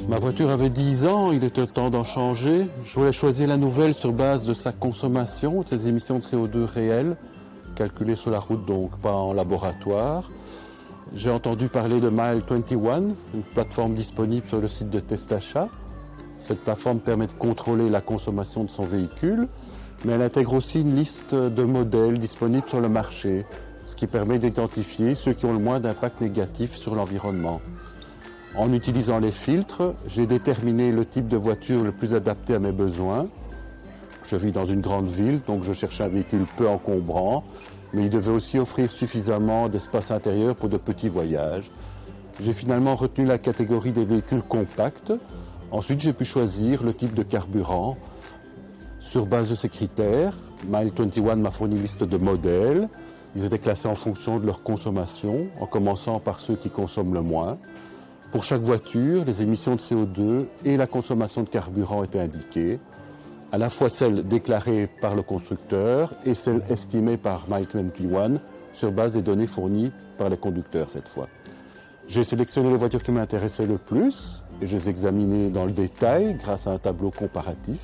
Ma voiture avait 10 ans, il était temps d'en changer. Je voulais choisir la nouvelle sur base de sa consommation, de ses émissions de CO2 réelles, calculées sur la route, donc pas en laboratoire. J'ai entendu parler de Mile21, une plateforme disponible sur le site de Testachat. Cette plateforme permet de contrôler la consommation de son véhicule, mais elle intègre aussi une liste de modèles disponibles sur le marché, ce qui permet d'identifier ceux qui ont le moins d'impact négatif sur l'environnement. En utilisant les filtres, j'ai déterminé le type de voiture le plus adapté à mes besoins. Je vis dans une grande ville, donc je cherchais un véhicule peu encombrant, mais il devait aussi offrir suffisamment d'espace intérieur pour de petits voyages. J'ai finalement retenu la catégorie des véhicules compacts. Ensuite, j'ai pu choisir le type de carburant. Sur base de ces critères, Mile21 m'a fourni une liste de modèles. Ils étaient classés en fonction de leur consommation, en commençant par ceux qui consomment le moins. Pour chaque voiture, les émissions de CO2 et la consommation de carburant étaient indiquées, à la fois celles déclarées par le constructeur et celles estimées par Mile21 sur base des données fournies par les conducteurs cette fois. J'ai sélectionné les voitures qui m'intéressaient le plus et je les ai examinées dans le détail grâce à un tableau comparatif.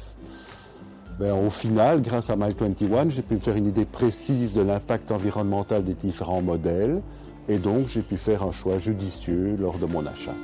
Au final, grâce à Mile21, j'ai pu me faire une idée précise de l'impact environnemental des différents modèles et donc j'ai pu faire un choix judicieux lors de mon achat.